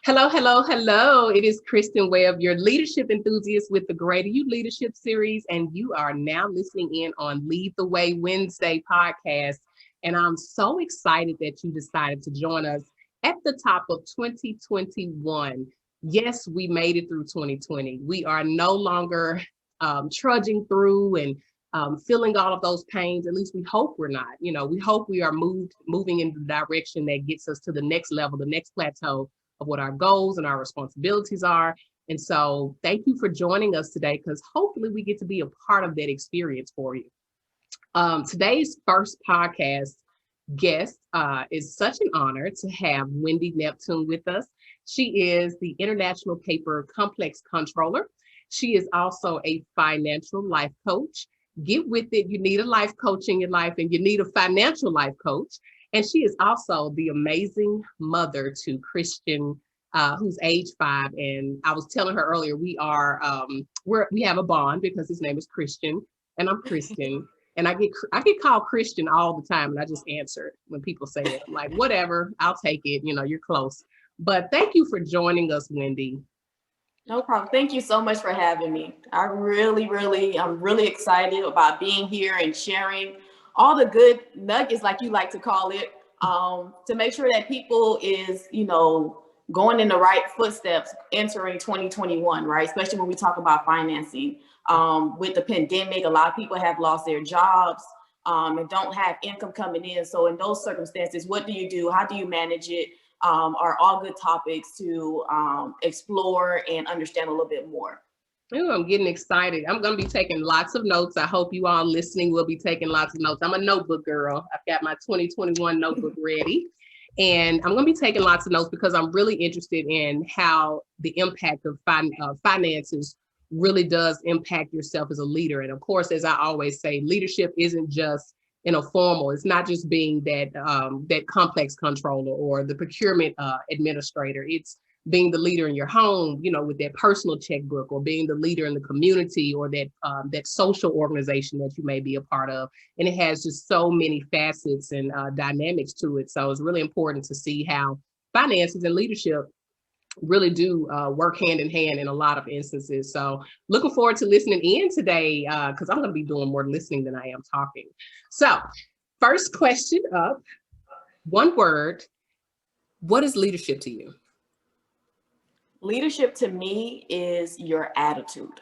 Hello, hello, hello. It is Christin Webb, your leadership enthusiast with the Greater You Leadership Series, and you are now listening in on Lead the Way Wednesday podcast. And I'm so excited that you decided to join us at the top of 2021. Yes, we made it through 2020. We are no longer trudging through and feeling all of those pains. At least we hope we're not. We hope we are moving in the direction that gets us to the next level, the next plateau of what our goals and our responsibilities are. And so thank you for joining us today, because hopefully we get to be a part of that experience for you. Today's first podcast guest is such an honor to have Wendy Neptune with us. She is the International Paper Complex Controller. She is also a financial life coach. Get with it. You need a life coach in your life, and you need a financial life coach. And she is also the amazing mother to Christian, who's age 5. And I was telling her earlier, we have a bond because his name is Christian and I'm Christian. And I get called Christian all the time, and I just answer it when people say it. I'm like, whatever, I'll take it. You're close. But thank you for joining us, Wendy. No problem. Thank you so much for having me. I'm really excited about being here and sharing all the good nuggets, like you like to call it, to make sure that people is, going in the right footsteps entering 2021, right? Especially when we talk about financing. With the pandemic, a lot of people have lost their jobs and don't have income coming in. So in those circumstances, what do you do? How do you manage it? Are all good topics to explore and understand a little bit more. Ooh, I'm getting excited. I'm going to be taking lots of notes. I hope you all listening will be taking lots of notes. I'm a notebook girl. I've got my 2021 notebook ready. And I'm going to be taking lots of notes because I'm really interested in how the impact of finances really does impact yourself as a leader. And of course, as I always say, leadership isn't just formal. It's not just being that complex controller or the procurement administrator. It's being the leader in your home, with that personal checkbook, or being the leader in the community, or that social organization that you may be a part of. And it has just so many facets and dynamics to it. So it's really important to see how finances and leadership really do work hand in hand in a lot of instances. So looking forward to listening in today, because I'm going to be doing more listening than I am talking. So first question up, one word, what is leadership to you? Leadership to me is your attitude.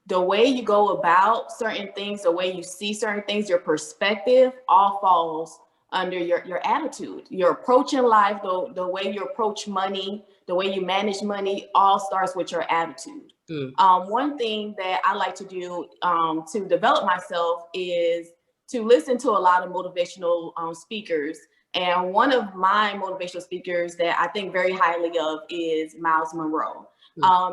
The way you go about certain things, the way you see certain things, your perspective all falls under your attitude. Your approach in life, the way you approach money, the way you manage money, all starts with your attitude. One thing that I like to do to develop myself is to listen to a lot of motivational speakers. And one of my motivational speakers that I think very highly of is Miles Monroe.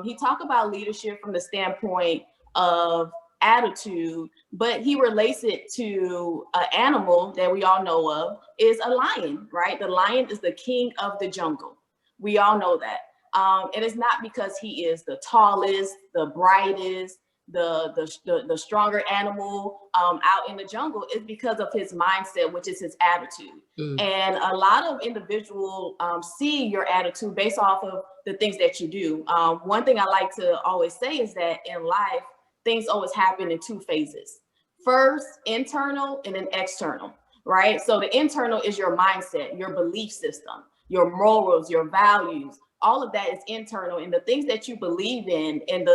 He talked about leadership from the standpoint of attitude, but he relates it to an animal that we all know of, is a lion, right? The lion is the king of the jungle. We all know that. And it's not because he is the tallest, the brightest, the stronger animal out in the jungle. Is because of his mindset, which is his attitude. And a lot of individuals see your attitude based off of the things that you do. One thing I like to always say is that in life, things always happen in 2 phases. First, internal, and then external, right? So the internal is your mindset, your belief system, your morals, your values. All of that is internal, and the things that you believe in, and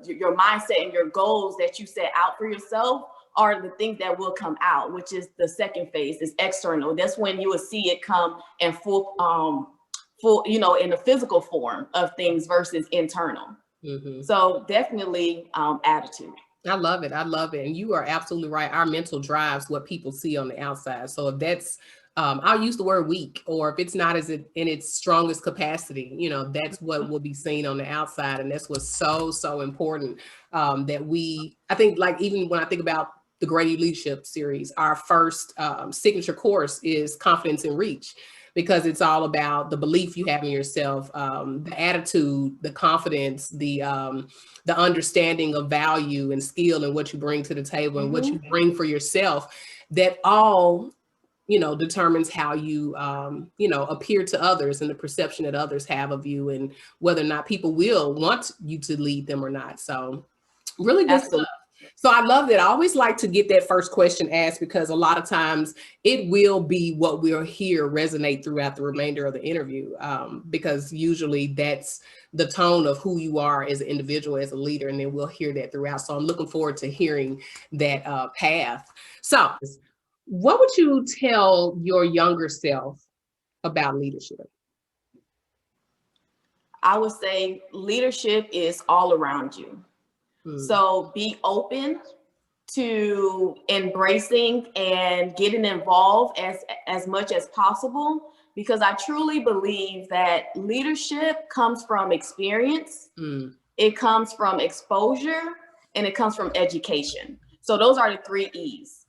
your mindset and your goals that you set out for yourself are the things that will come out, which is the second phase, is external. That's when you will see it come in full, in the physical form of things versus internal. So definitely attitude. I love it. And you are absolutely right. Our mental drives what people see on the outside. So if that's, I'll use the word weak, or if it's not in its strongest capacity, that's what will be seen on the outside. And that's what's so important, that I think, like, even when I think about the Greater You Leadership Series, our first signature course is Confidence in Reach, because it's all about the belief you have in yourself, the attitude, the confidence, the understanding of value and skill and what you bring to the table and what you bring for yourself, that all determines how you, appear to others and the perception that others have of you and whether or not people will want you to lead them or not. So really good stuff. So I love that. I always like to get that first question asked because a lot of times it will be what we'll hear resonate throughout the remainder of the interview, because usually that's the tone of who you are as an individual, as a leader, and then we'll hear that throughout. So I'm looking forward to hearing that path. So what would you tell your younger self about leadership? I would say leadership is all around you. So be open to embracing and getting involved as much as possible, because I truly believe that leadership comes from experience, it comes from exposure, and it comes from education. So those are the 3 E's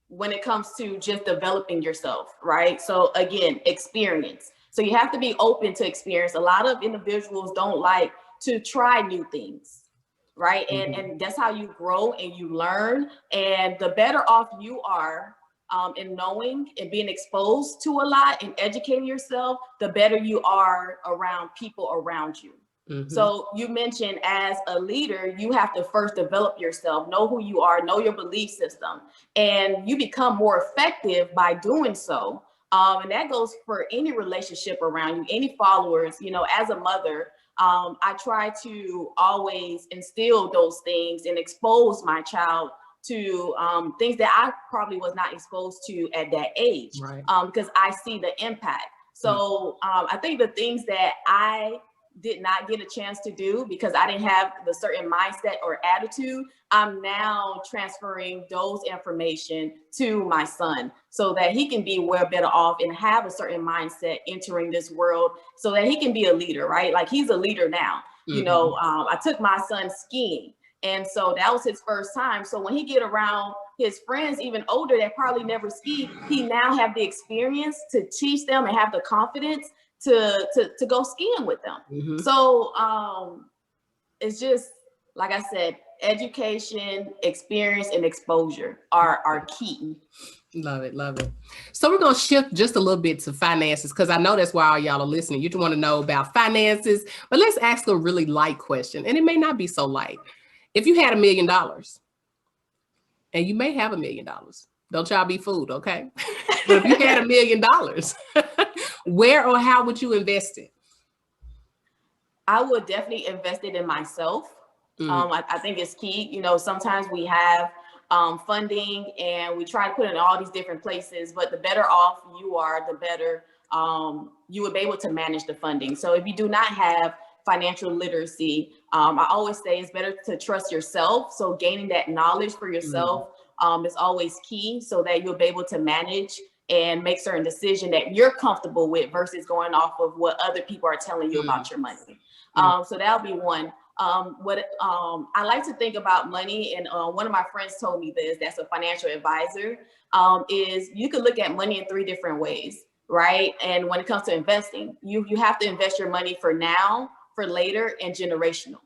when it comes to just developing yourself, right? So again, experience. So you have to be open to experience. A lot of individuals don't like to try new things, right? And that's how you grow and you learn. And the better off you are in knowing and being exposed to a lot and educating yourself, the better you are around people around you. So you mentioned as a leader, you have to first develop yourself, know who you are, know your belief system, and you become more effective by doing so. And that goes for any relationship around you, any followers. As a mother, I try to always instill those things and expose my child to things that I probably was not exposed to at that age, right? Because I see the impact. So I think the things that I did not get a chance to do because I didn't have the certain mindset or attitude, I'm now transferring those information to my son so that he can be well better off and have a certain mindset entering this world so that he can be a leader, right? Like he's a leader now. I took my son skiing, and so that was his first time. So when he get around his friends, even older, that probably never skied, he now have the experience to teach them and have the confidence to go skiing with them. So it's just, like I said, education, experience, and exposure are key. Love it, love it. So we're going to shift just a little bit to finances, because I know that's why all y'all are listening. You just want to know about finances, but let's ask a really light question, and it may not be so light. If you had $1 million, and you may have $1 million, don't y'all be fooled, okay? But if you had $1 million, where or how would you invest it? I would definitely invest it in myself. I think it's key. Sometimes we have funding and we try to put it in all these different places, but the better off you are, the better you would be able to manage the funding. So if you do not have financial literacy, I always say it's better to trust yourself. So gaining that knowledge for yourself is always key, so that you'll be able to manage and make certain decisions that you're comfortable with versus going off of what other people are telling you about your money. So that'll be one. What I like to think about money, and one of my friends told me this, that's a financial advisor, is you could look at money in 3 different ways, right? And when it comes to investing, you have to invest your money for now, for later, and generational.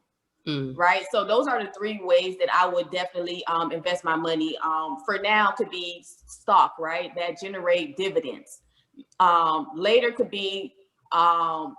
Right. So those are the 3 ways that I would definitely invest my money. For now could be stock, right, that generate dividends. Later could be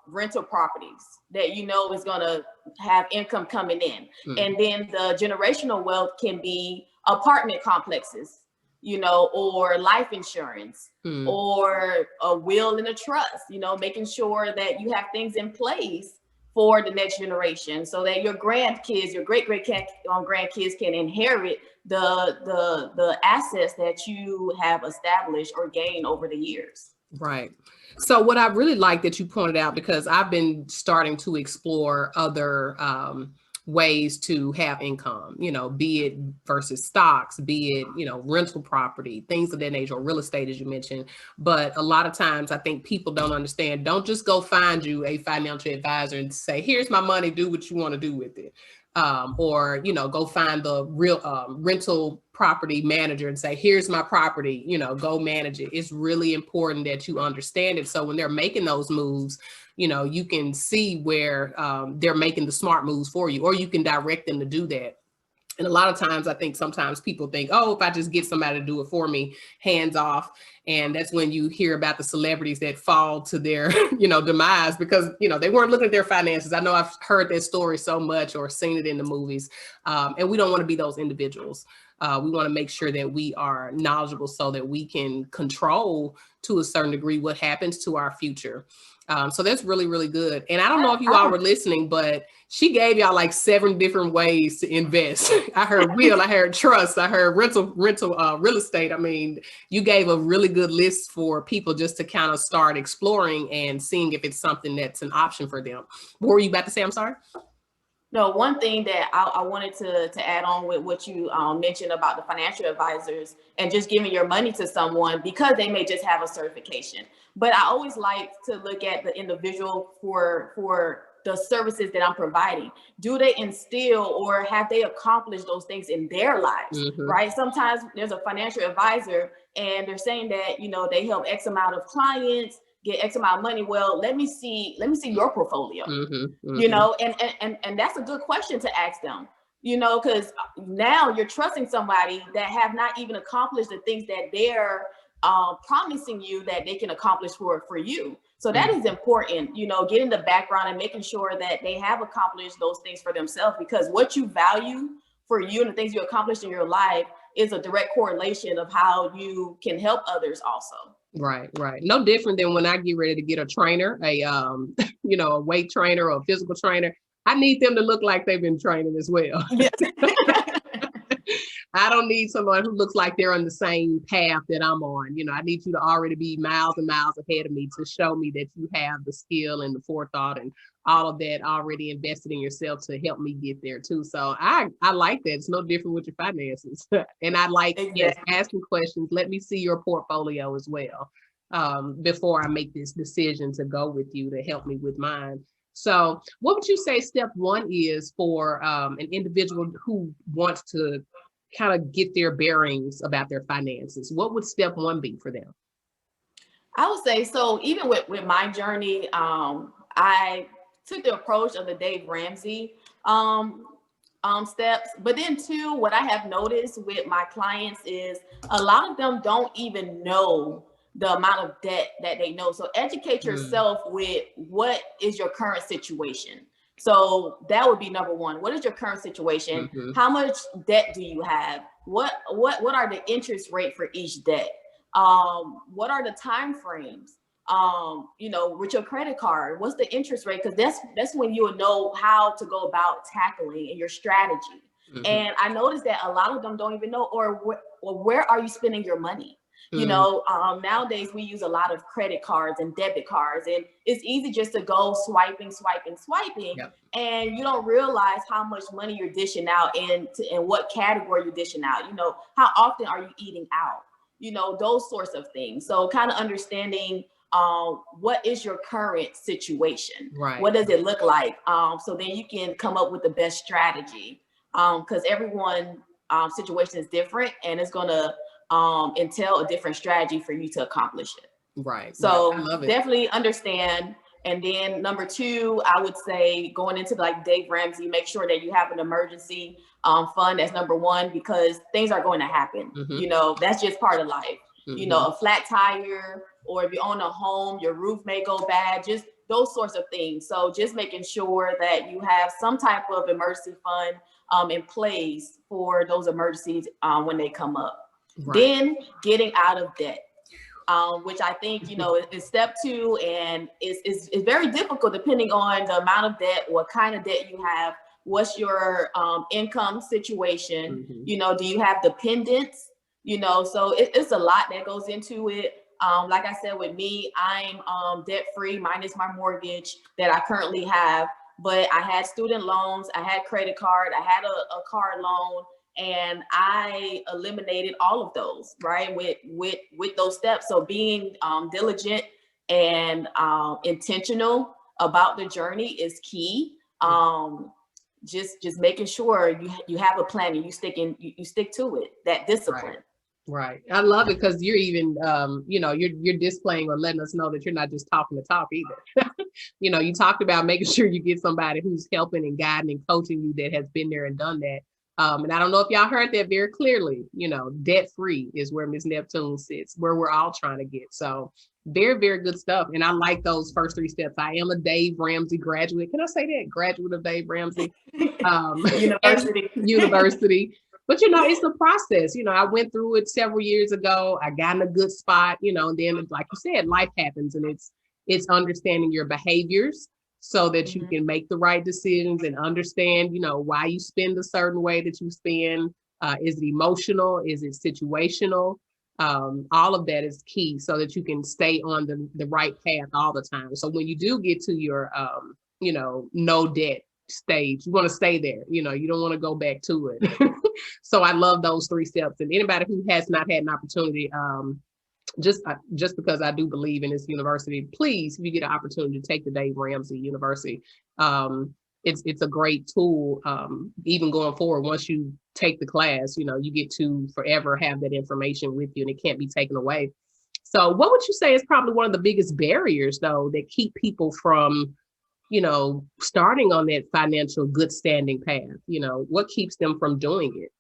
rental properties that is going to have income coming in. And then the generational wealth can be apartment complexes, or life insurance, or a will and a trust, making sure that you have things in place for the next generation, so that your grandkids, your grandkids can inherit the assets that you have established or gained over the years. Right. So what I really like that you pointed out, because I've been starting to explore other ways to have income, be it versus stocks, be it, rental property, things of that nature, or real estate, as you mentioned. But a lot of times I think people don't understand, don't just go find you a financial advisor and say, here's my money, do what you want to do with it. Or, go find the real rental property manager and say, here's my property, go manage it. It's really important that you understand it. So when they're making those moves, you can see where they're making the smart moves for you, or you can direct them to do that. And a lot of times I think sometimes people think, oh, if I just get somebody to do it for me, hands off. And that's when you hear about the celebrities that fall to their, demise because, they weren't looking at their finances. I know I've heard that story so much or seen it in the movies. And we don't want to be those individuals. We want to make sure that we are knowledgeable so that we can control to a certain degree what happens to our future. So that's really, really good. And I don't know if you all were listening, but she gave y'all like 7 different ways to invest. I heard will, I heard trust, I heard rental, real estate. I mean, you gave a really good list for people just to kind of start exploring and seeing if it's something that's an option for them. What were you about to say? I'm sorry. No, one thing that I wanted to add on with what you mentioned about the financial advisors and just giving your money to someone because they may just have a certification. But I always like to look at the individual for the services that I'm providing. Do they instill or have they accomplished those things in their lives, right? Sometimes there's a financial advisor and they're saying that, they help X amount of clients, get X amount of money. Well, let me see your portfolio, and that's a good question to ask them, because now you're trusting somebody that have not even accomplished the things that they're promising you that they can accomplish for you. So that is important, getting the background and making sure that they have accomplished those things for themselves, because what you value for you and the things you accomplished in your life is a direct correlation of how you can help others also. Right. No different than when I get ready to get a trainer, a weight trainer or a physical trainer. I need them to look like they've been training as well. Yes. I don't need someone who looks like they're on the same path that I'm on. I need you to already be miles and miles ahead of me to show me that you have the skill and the forethought and all of that already invested in yourself to help me get there too. So I like that. It's no different with your finances. And I like asking questions. Let me see your portfolio as well before I make this decision to go with you to help me with mine. So what would you say step 1 is for an individual who wants to kind of get their bearings about their finances? What would step 1 be for them? I would say, so even with my journey, I took the approach of the Dave Ramsey steps. But then too, what I have noticed with my clients is a lot of them don't even know the amount of debt that they know. So educate yourself with what is your current situation. So that would be number 1. What is your current situation? How much debt do you have? What are the interest rate for each debt? What are the time frames? With your credit card, what's the interest rate? Because that's when you will know how to go about tackling and your strategy. And I noticed that a lot of them don't even know, or where are you spending your money? Nowadays we use a lot of credit cards and debit cards, and it's easy just to go swiping, and you don't realize how much money you're dishing out and what category you're dishing out. How often are you eating out? Those sorts of things. So kind of understanding what is your current situation? Right. What does it look like? So then you can come up with the best strategy, because everyone's situation is different, and it's going to entail a different strategy for you to accomplish it. Right. So definitely understand. And then number 2, I would say going into like Dave Ramsey, make sure that you have an emergency fund as number 1, because things are going to happen. That's just part of life. A flat tire, or if you own a home, your roof may go bad, just those sorts of things. So just making sure that you have some type of emergency fund in place for those emergencies when they come up. Right. Then getting out of debt, which I think, is step 2, and is very difficult depending on the amount of debt, what kind of debt you have, what's your income situation, do you have dependents, so it's a lot that goes into it. Like I said, with me, I'm debt free minus my mortgage that I currently have, but I had student loans, I had credit card, I had a car loan. And I eliminated all of those, right, with those steps. So being diligent and intentional about the journey is key. Just making sure you have a plan and you stick to it. That discipline. Right. I love it, because you're even you're displaying or letting us know that you're not just talking the talk either. You talked about making sure you get somebody who's helping and guiding and coaching you that has been there and done that. And I don't know if y'all heard that very clearly, debt free is where Ms. Neptune sits, where we're all trying to get. So very, very good stuff. And I like those first 3 steps. I am a Dave Ramsey graduate. Can I say that? Graduate of Dave Ramsey University. University. But, it's a process. I went through it several years ago. I got in a good spot, and then like you said, life happens, and it's understanding your behaviors so that you can make the right decisions and understand, why you spend a certain way that you spend. Is it emotional? Is it situational? All of that is key so that you can stay on the right path all the time. So when you do get to your, no debt stage, you want to stay there. You don't want to go back to it. So I love those 3 steps. And anybody who has not had an opportunity, just because I do believe in this university, please, if you get an opportunity to take the Dave Ramsey University, it's a great tool. Even going forward, once you take the class, you get to forever have that information with you and it can't be taken away. So what would you say is probably one of the biggest barriers though, that keep people from, starting on that financial good standing path? What keeps them from doing it?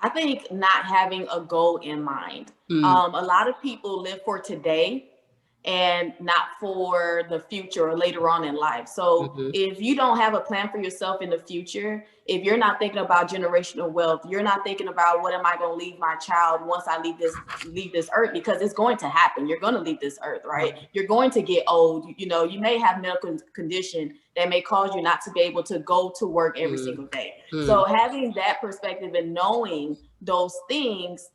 I think not having a goal in mind. A lot of people live for today and not for the future or later on in life. So if you don't have a plan for yourself in the future, if you're not thinking about generational wealth, you're not thinking about what am I going to leave my child once I leave this earth, because it's going to happen. You're going to leave this earth, right? You're going to get old. You may have medical condition that may cause you not to be able to go to work every single day. So having that perspective and knowing those things,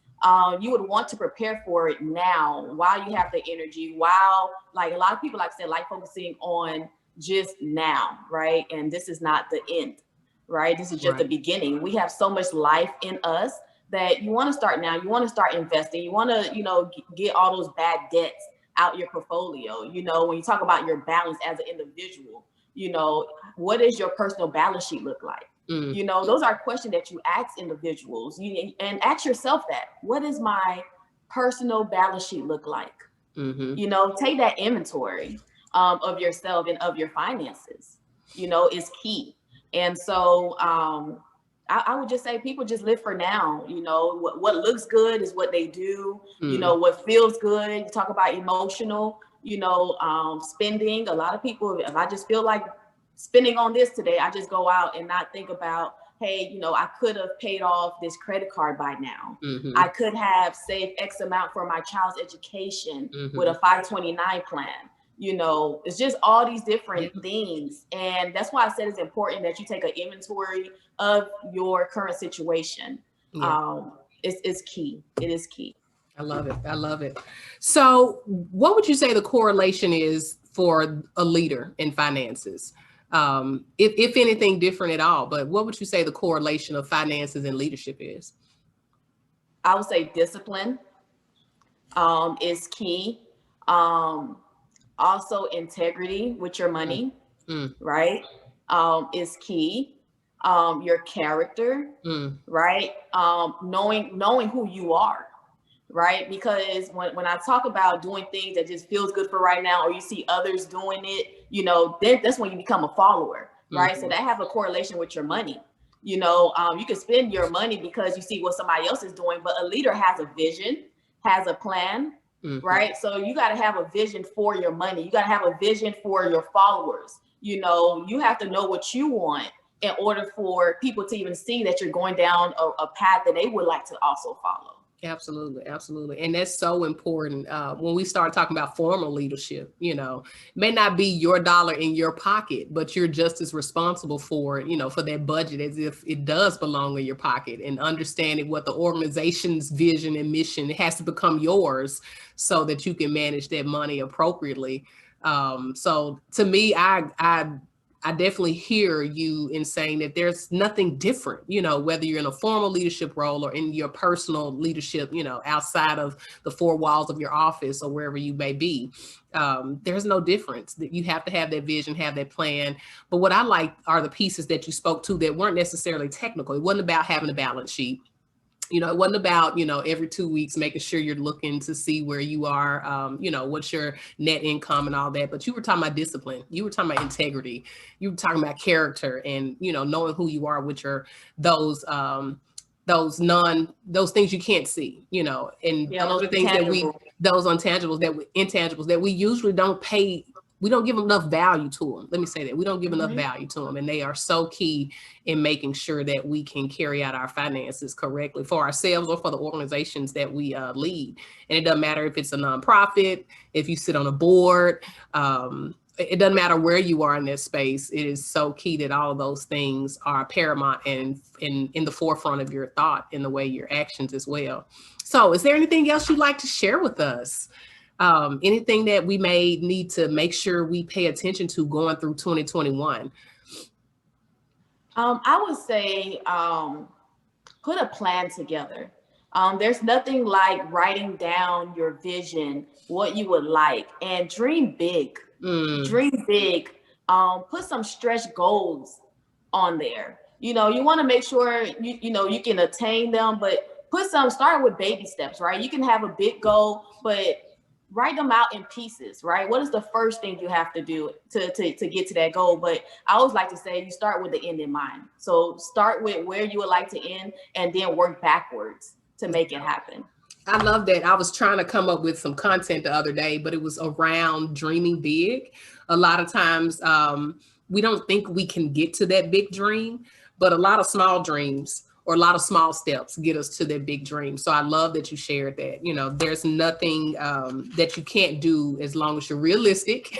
you would want to prepare for it now while you have the energy, while like a lot of people, like I said, like focusing on just now, right? And this is not the end, right? This is just the beginning. We have so much life in us that you want to start now. You want to start investing. You want to, get all those bad debts out your portfolio. When you talk about your balance as an individual, what does your personal balance sheet look like? Those are questions that you ask individuals, and ask yourself that. What does my personal balance sheet look like? Take that inventory of yourself and of your finances, is key. And so I would just say people just live for now. What looks good is what they do. What feels good. You talk about emotional, spending. A lot of people, if I just feel like spending on this today, I just go out and not think about, hey, I could have paid off this credit card by now. I could have saved X amount for my child's education with a 529 plan. It's just all these different things. And that's why I said it's important that you take an inventory of your current situation. It's key. It is key. I love it. I love it. So what would you say the correlation is for a leader in finances? If anything different at all, but what would you say the correlation of finances and leadership is? I would say discipline is key. Also integrity with your money, right? Is key. Your character, right? Knowing who you are, right? Because when I talk about doing things that just feels good for right now, or you see others doing it, then that's when you become a follower, right? So that have a correlation with your money. You can spend your money because you see what somebody else is doing, but a leader has a vision, has a plan, right? So you got to have a vision for your money. You got to have a vision for your followers. You have to know what you want in order for people to even see that you're going down a path that they would like to also follow. Absolutely. Absolutely. And that's so important. When we start talking about formal leadership, it may not be your dollar in your pocket, but you're just as responsible for, for that budget as if it does belong in your pocket, and understanding what the organization's vision and mission, it has to become yours so that you can manage that money appropriately. So to me, I definitely hear you in saying that there's nothing different, whether you're in a formal leadership role or in your personal leadership, outside of the 4 walls of your office or wherever you may be. There's no difference. That you have to have that vision, have that plan. But what I like are the pieces that you spoke to that weren't necessarily technical. It wasn't about having a balance sheet. It wasn't about, every 2 weeks, making sure you're looking to see where you are, what's your net income and all that. But you were talking about discipline. You were talking about integrity. You were talking about character and, knowing who you are with those things you can't see, and Yeah, those are things those intangibles that we usually don't pay. We don't give enough value to them. Let me say that we don't give enough value to them. And they are so key in making sure that we can carry out our finances correctly for ourselves or for the organizations that we lead. And it doesn't matter if it's a nonprofit, if you sit on a board, it doesn't matter where you are in this space. It is so key that all of those things are paramount and in the forefront of your thought in the way your actions as well. So is there anything else you'd like to share with us? Anything that we may need to make sure we pay attention to going through 2021? I would say put a plan together. There's nothing like writing down your vision, what you would like, and dream big. Dream big. Put some stretch goals on there. You want to make sure you can attain them, but start with baby steps, right? You can have a big goal, but write them out in pieces, right? What is the first thing you have to do to get to that goal? But I always like to say you start with the end in mind. So start with where you would like to end and then work backwards to make it happen. I love that. I was trying to come up with some content the other day, but it was around dreaming big. A lot of times we don't think we can get to that big dream, but a lot of small dreams or a lot of small steps get us to that big dream. So I love that you shared that. There's nothing that you can't do as long as you're realistic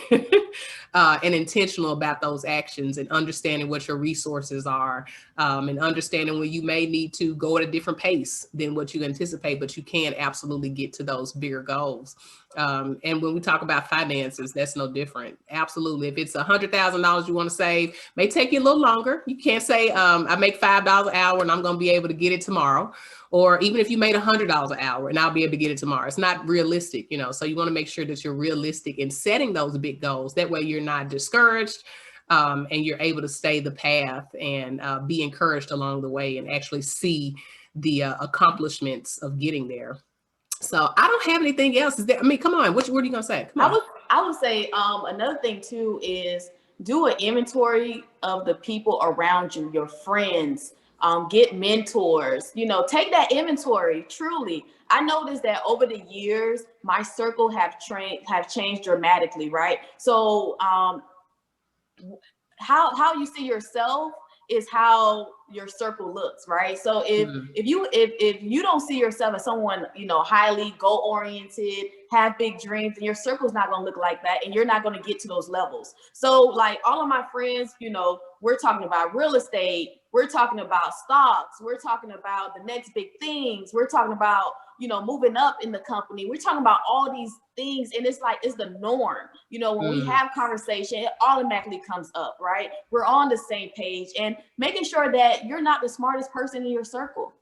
and intentional about those actions and understanding what your resources are and understanding when you may need to go at a different pace than what you anticipate, but you can absolutely get to those bigger goals. And when we talk about finances, that's no different. Absolutely. If it's $100,000 you want to save, may take you a little longer. You can't say, I make $5 an hour and I'm going to be able to get it tomorrow. Or even if you made $100 an hour and I'll be able to get it tomorrow. It's not realistic, so you want to make sure that you're realistic in setting those big goals. That way you're not discouraged and you're able to stay the path and be encouraged along the way and actually see the accomplishments of getting there. So I don't have anything else. Come on. What are you gonna say? Come on. I would say another thing too is do an inventory of the people around you, your friends. Get mentors. Take that inventory. Truly, I noticed that over the years, my circle have changed dramatically. Right. So how you see yourself is how your circle looks, right? So if you don't see yourself as someone, highly goal oriented, have big dreams, then your circle's not going to look like that, and you're not going to get to those levels. So like all of my friends, we're talking about real estate, we're talking about stocks, we're talking about the next big things, we're talking about moving up in the company, we're talking about all these things, and it's the norm. When we have conversation, it automatically comes up, right? We're on the same page, and making sure that you're not the smartest person in your circle.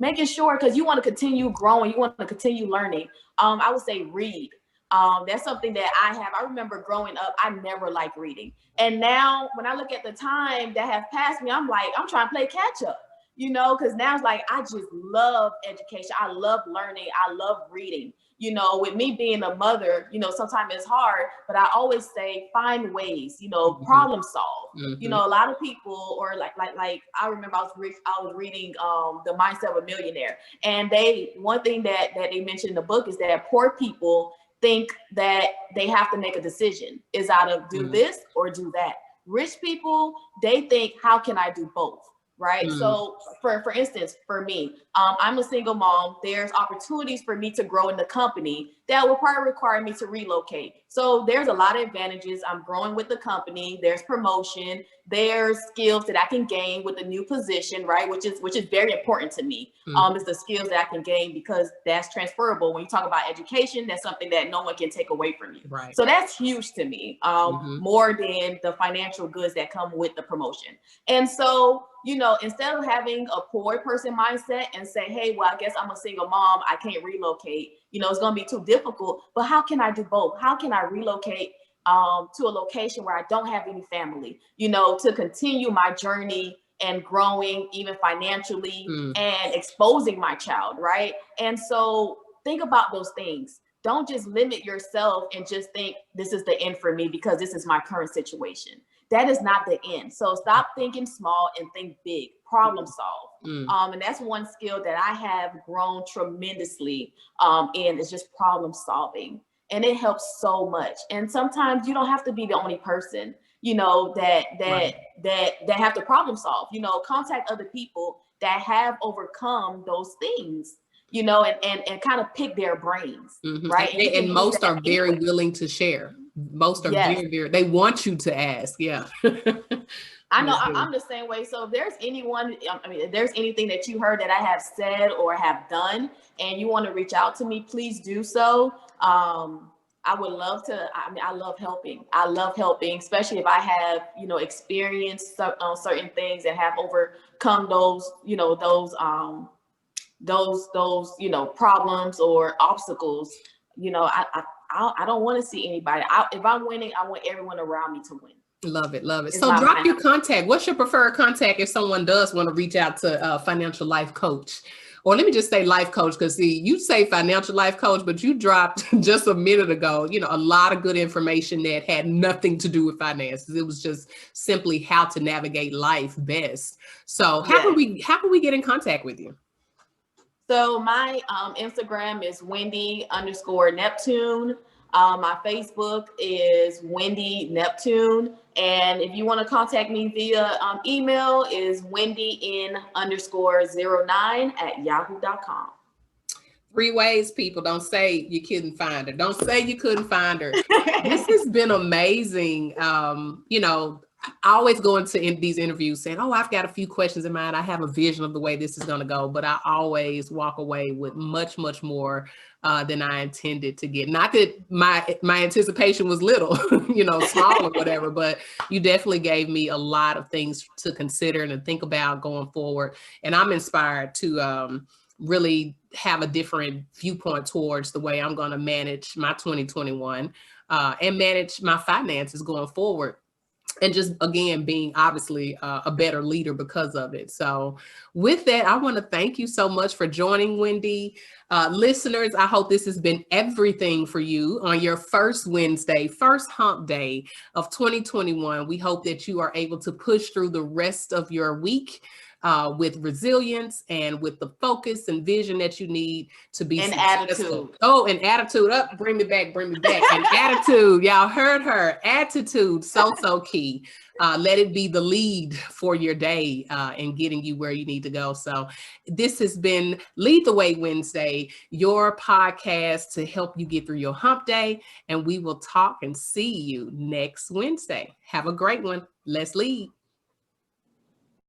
Making sure, because you want to continue growing, you want to continue learning. I would say read. That's something that I remember growing up, I never liked reading. And now when I look at the time that have passed me, I'm trying to play catch up, because now it's I just love education. I love learning. I love reading. With me being a mother, sometimes it's hard, but I always say, find ways, problem solve. A lot of people, or like I remember I was reading The Mindset of a Millionaire. And one thing that they mentioned in the book is that poor people think that they have to make a decision. Is either do this or do that. Rich people, they think, how can I do both? Right. So for instance, for me, I'm a single mom. There's opportunities for me to grow in the company that will probably require me to relocate. So there's a lot of advantages. I'm growing with the company. There's promotion. There's skills that I can gain with the new position, right? Which is very important to me. It's the skills that I can gain because that's transferable. When you talk about education, that's something that no one can take away from you. Right. So that's huge to me, more than the financial goods that come with the promotion. And so, instead of having a poor person mindset and say, hey, well, I guess I'm a single mom, I can't relocate, it's going to be too difficult, but how can I do both? How can I relocate to a location where I don't have any family, to continue my journey and growing even financially and exposing my child, right? And so think about those things. Don't just limit yourself and just think this is the end for me because this is my current situation. That is not the end. So stop thinking small and think big, problem solve. And that's one skill that I have grown tremendously in, is just problem solving. And it helps so much. And sometimes you don't have to be the only person, you know, that have to problem solve. You know, contact other people that have overcome those things, you know, and kind of pick their brains, right? And most are very willing to share. Most are very, they want you to ask. Yeah. I know I'm the same way. So if there's anyone, I mean, if there's anything that you heard that I have said or have done and you want to reach out to me, please do so. I would love to. I mean, I love helping. I love helping, especially if I have, you know, experienced certain things and have overcome those, you know, those, you know, problems or obstacles. You know, I don't want to see anybody. If I'm winning, I want everyone around me to win. Love it. Love it. So drop your contact. What's your preferred contact if someone does want to reach out to a financial life coach? Or let me just say life coach, because see, you say financial life coach, but you dropped just a minute ago, you know, a lot of good information that had nothing to do with finances. It was just simply how to navigate life best. So how can we get in contact with you? So my Instagram is Wendy_Neptune. My Facebook is Wendy Neptune. And if you want to contact me via email, is wendy_09@yahoo.com. 3 ways, people. Don't say you couldn't find her. Don't say you couldn't find her. This has been amazing. You know, I always go into these interviews saying, oh, I've got a few questions in mind. I have a vision of the way this is going to go, but I always walk away with much, much more than I intended to get. Not that my anticipation was little, you know, small or whatever, but you definitely gave me a lot of things to consider and to think about going forward. And I'm inspired to really have a different viewpoint towards the way I'm going to manage my 2021 and manage my finances going forward. And just, again, being obviously a better leader because of it. So with that, I want to thank you so much for joining, Wendy. Listeners, I hope this has been everything for you on your first Wednesday, first hump day of 2021. We hope that you are able to push through the rest of your week with resilience and with the focus and vision that you need to be successful. Attitude. Oh, and attitude up. Bring me back. And attitude. Y'all heard her. Attitude. So key. Let it be the lead for your day in getting you where you need to go. So this has been Lead the Way Wednesday, your podcast to help you get through your hump day. And we will talk and see you next Wednesday. Have a great one. Let's lead.